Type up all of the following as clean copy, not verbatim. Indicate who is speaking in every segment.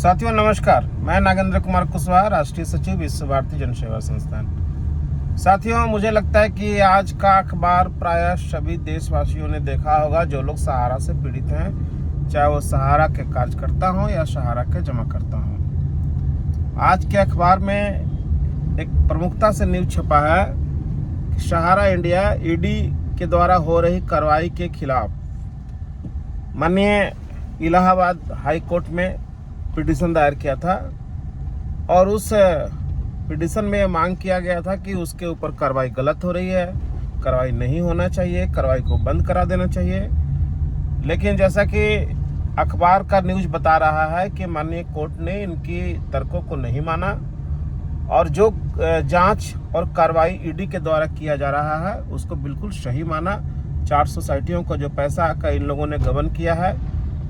Speaker 1: साथियों नमस्कार, मैं नागेंद्र कुमार कुशवाहा, राष्ट्रीय सचिव विश्व भारती जन सेवा संस्थान। साथियों, मुझे लगता है कि आज का अखबार प्रायः सभी देशवासियों ने देखा होगा जो लोग सहारा से पीड़ित हैं, चाहे वो सहारा के कार्यकर्ता हों या सहारा के जमाकर्ता हों। आज के अखबार में एक प्रमुखता से न्यूज छपा है कि सहारा इंडिया ईडी के द्वारा हो रही कार्रवाई के खिलाफ माननीय इलाहाबाद हाई कोर्ट में पिटीशन दायर किया था और उस पिटीशन में मांग किया गया था कि उसके ऊपर कार्रवाई गलत हो रही है, कार्रवाई नहीं होना चाहिए, कार्रवाई को बंद करा देना चाहिए। लेकिन जैसा कि अखबार का न्यूज़ बता रहा है कि माननीय कोर्ट ने इनकी तर्कों को नहीं माना और जो जांच और कार्रवाई ईडी के द्वारा किया जा रहा है उसको बिल्कुल सही माना। 4 सोसाइटियों को जो पैसा का इन लोगों ने गबन किया है,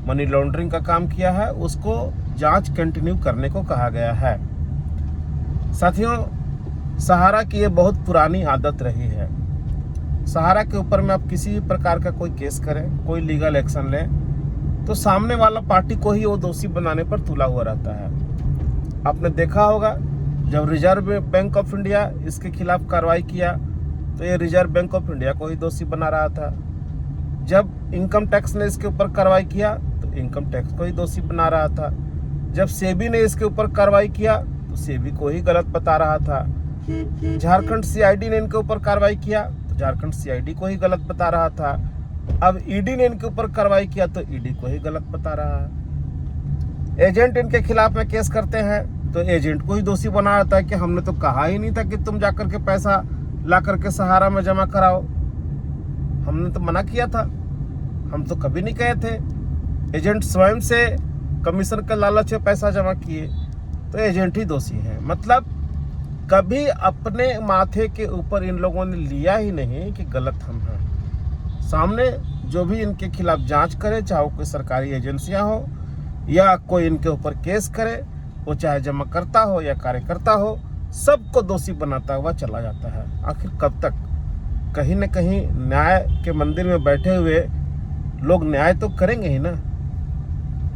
Speaker 1: मनी लॉन्ड्रिंग का काम किया है, उसको जांच कंटिन्यू करने को कहा गया है। साथियों, सहारा की ये बहुत पुरानी आदत रही है। सहारा के ऊपर में आप किसी भी प्रकार का कोई केस करें, कोई लीगल एक्शन लें, तो सामने वाला पार्टी को ही वो दोषी बनाने पर तुला हुआ रहता है। आपने देखा होगा जब रिजर्व बैंक ऑफ इंडिया इसके खिलाफ कार्रवाई किया तो ये रिजर्व बैंक ऑफ इंडिया को ही दोषी बना रहा था। जब इनकम टैक्स ने इसके ऊपर कार्रवाई किया तो इनकम टैक्स को ही दोषी बना रहा था। जब सेबी ने इसके ऊपर कार्रवाई किया तो सेबी को ही गलत बता रहा था। झारखंड सीआईडी ने इनके ऊपर कार्रवाई किया तो झारखंड सीआईडी को ही गलत बता रहा था। अब ईडी ने इनके ऊपर कार्रवाई किया तो ईडी को ही गलत बता रहा है। एजेंट इनके खिलाफ में केस करते हैं तो एजेंट को ही दोषी बना रहता है कि हमने तो कहा ही नहीं था कि तुम जाकर के पैसा ला करके सहारा में जमा कराओ, हमने तो मना किया था, हम तो कभी नहीं कहे थे। एजेंट स्वयं से कमीशन के लालच में पैसा जमा किए तो एजेंट ही दोषी है। मतलब कभी अपने माथे के ऊपर इन लोगों ने लिया ही नहीं कि गलत हम हैं। सामने जो भी इनके खिलाफ जांच करे, चाहे वो कोई सरकारी एजेंसियां हो या कोई इनके ऊपर केस करे, वो चाहे जमाकर्ता हो या कार्यकर्ता हो, सबको दोषी बनाता हुआ चला जाता है। आखिर कब तक? कहीं न कहीं न्याय के मंदिर में बैठे हुए लोग न्याय तो करेंगे ही ना,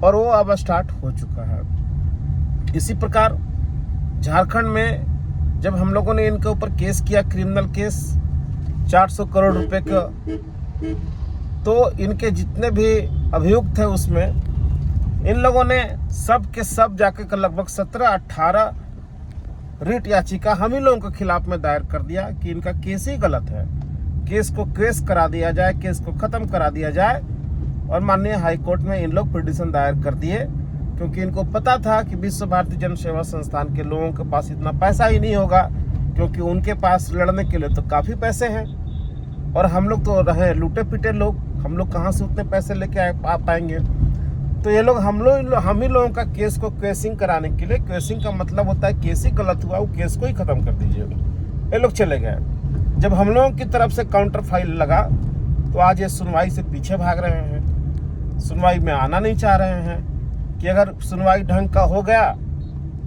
Speaker 1: और वो अब स्टार्ट हो चुका है। इसी प्रकार झारखंड में जब हम लोगों ने इनके ऊपर केस किया, क्रिमिनल केस 400 करोड़ रुपए का, तो इनके जितने भी अभियुक्त हैं उसमें इन लोगों ने सब के सब जाकर लगभग 17-18 रिट याचिका हम ही लोगों के खिलाफ में दायर कर दिया कि इनका केस ही गलत है, केस को केस करा दिया जाए, केस को खत्म करा दिया जाए। और माननीय हाई कोर्ट में इन लोग पिटीशन दायर कर दिए क्योंकि इनको पता था कि विश्व भारती जन सेवा संस्थान के लोगों के पास इतना पैसा ही नहीं होगा, क्योंकि उनके पास लड़ने के लिए तो काफ़ी पैसे हैं और हम लोग तो रहे लूटे पीटे लोग, हम लोग कहाँ से उतने पैसे लेके आ पाएंगे। तो ये लोग हम ही लोगों का केस को केसिंग कराने के लिए, केसिंग का मतलब होता है केस ही गलत हुआ, वो केस को ही खत्म कर दीजिए, ये लोग चले गए। जब हम लोगों की तरफ से काउंटर फाइल लगा तो आज ये सुनवाई से पीछे भाग रहे हैं, सुनवाई में आना नहीं चाह रहे हैं कि अगर सुनवाई ढंग का हो गया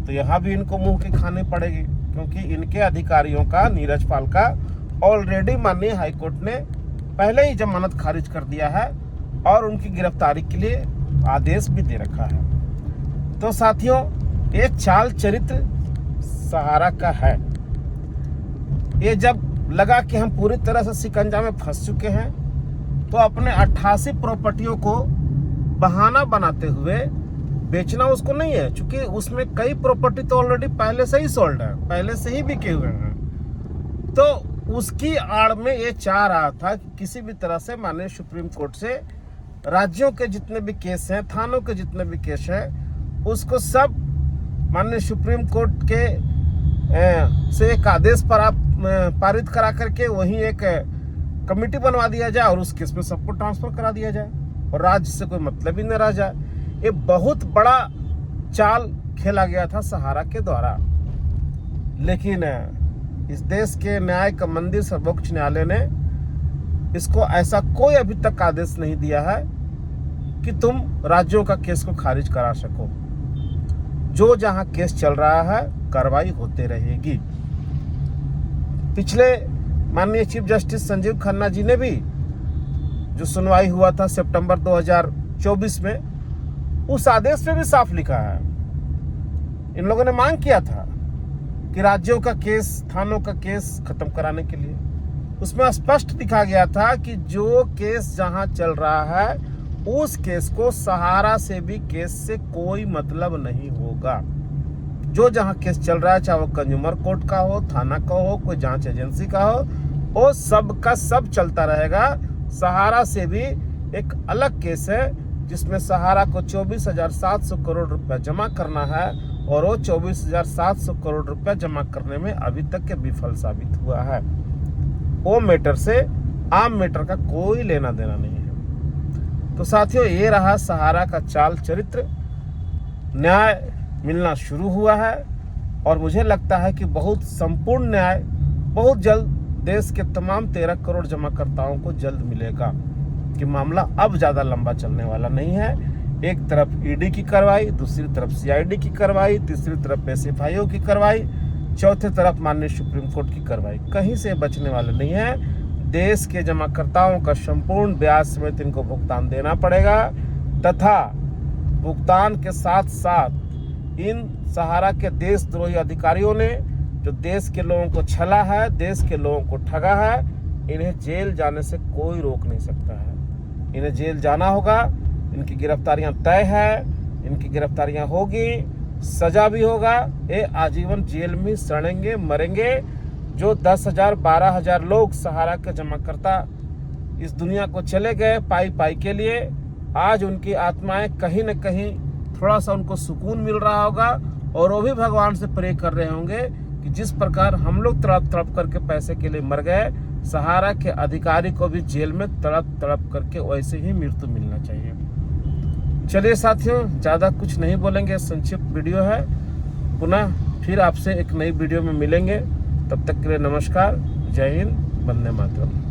Speaker 1: तो यहाँ भी इनको मुंह की खानी पड़ेगी, क्योंकि इनके अधिकारियों का, नीरज पाल का ऑलरेडी माननीय हाईकोर्ट ने पहले ही जमानत खारिज कर दिया है और उनकी गिरफ्तारी के लिए आदेश भी दे रखा है। तो साथियों, ये चाल चरित्र सहारा का है। ये जब लगा कि हम पूरी तरह से शिकंजा में फंस चुके हैं तो अपने 88 प्रॉपर्टियों को बहाना बनाते हुए बेचना उसको नहीं है, क्योंकि उसमें कई प्रॉपर्टी तो ऑलरेडी पहले से ही सोल्ड है, पहले से ही बिके हुए हैं। तो उसकी आड़ में ये चाह रहा था कि किसी भी तरह से माननीय सुप्रीम कोर्ट से राज्यों के जितने भी केस हैं, थानों के जितने भी केस हैं, उसको सब माननीय सुप्रीम कोर्ट के से एक आदेश पर आप पारित करा करके वहीं एक कमेटी बनवा दिया जाए और उस केस में सबको ट्रांसफर करा दिया जाए और राज्य से कोई मतलब ही न रह जाए। ये बहुत बड़ा चाल खेला गया था सहारा के द्वारा। लेकिन इस देश के न्याय का मंदिर सर्वोच्च न्यायालय ने इसको ऐसा कोई अभी तक आदेश नहीं दिया है कि तुम राज्यों का केस को खारिज करा सको। जो जहां केस चल रहा है कार्रवाई होते रहेगी। पिछले माननीय चीफ जस्टिस संजीव खन्ना जी ने भी जो सुनवाई हुआ था सितंबर 2024 में, उस आदेश में भी साफ लिखा है इन लोगों ने मांग किया था कि राज्यों का केस, थानों का केस खत्म कराने के लिए। उसमें स्पष्ट दिखा गया था कि जो केस जहां चल रहा है उस केस को सहारा से भी केस से कोई मतलब नहीं होगा। जो जहां केस चल रहा है, चाहे वो कंज्यूमर कोर्ट का हो, थाना का हो, कोई जांच एजेंसी का हो, वो सब का सब चलता रहेगा। सहारा से भी एक अलग केस है जिसमें सहारा को 24,700 करोड़ रुपया जमा करना है और वो 24,700 करोड़ रुपया जमा करने में अभी तक के विफल साबित हुआ है। वो मैटर से आम मैटर का कोई लेना देना नहीं है। तो साथियों, ये रहा सहारा का चाल चरित्र। न्याय मिलना शुरू हुआ है और मुझे लगता है कि बहुत संपूर्ण न्याय बहुत जल्द देश के तमाम 13 करोड़ जमाकर्ताओं को जल्द मिलेगा कि मामला अब ज़्यादा लंबा चलने वाला नहीं है। एक तरफ ईडी की कार्रवाई, दूसरी तरफ सीआईडी की कार्रवाई, तीसरी तरफ एसएफआईओ की कार्रवाई, चौथे तरफ माननीय सुप्रीम कोर्ट की कार्रवाई। कहीं से बचने वाले नहीं है। देश के जमाकर्ताओं का संपूर्ण ब्याज समेत इनको भुगतान देना पड़ेगा तथा भुगतान के साथ साथ इन सहारा के देशद्रोही अधिकारियों ने जो देश के लोगों को छला है, देश के लोगों को ठगा है, इन्हें जेल जाने से कोई रोक नहीं सकता है। इन्हें जेल जाना होगा। इनकी गिरफ्तारियां तय है, इनकी गिरफ्तारियां होगी, सजा भी होगा। ये आजीवन जेल में सड़ेंगे, मरेंगे। जो 10,000 12,000 लोग सहारा के जमाकर्ता इस दुनिया को चले गए पाई पाई के लिए, आज उनकी आत्माएं कहीं न कहीं थोड़ा सा उनको सुकून मिल रहा होगा और वो भी भगवान से प्रे कर रहे होंगे कि जिस प्रकार हम लोग तड़प तड़प करके पैसे के लिए मर गए, सहारा के अधिकारी को भी जेल में तड़प तड़प करके वैसे ही मृत्यु मिलना चाहिए। चलिए साथियों, ज़्यादा कुछ नहीं बोलेंगे, संक्षिप्त वीडियो है। पुनः फिर आपसे एक नई वीडियो में मिलेंगे। तब तक के लिए नमस्कार, जय हिंद, वंदे मातरम।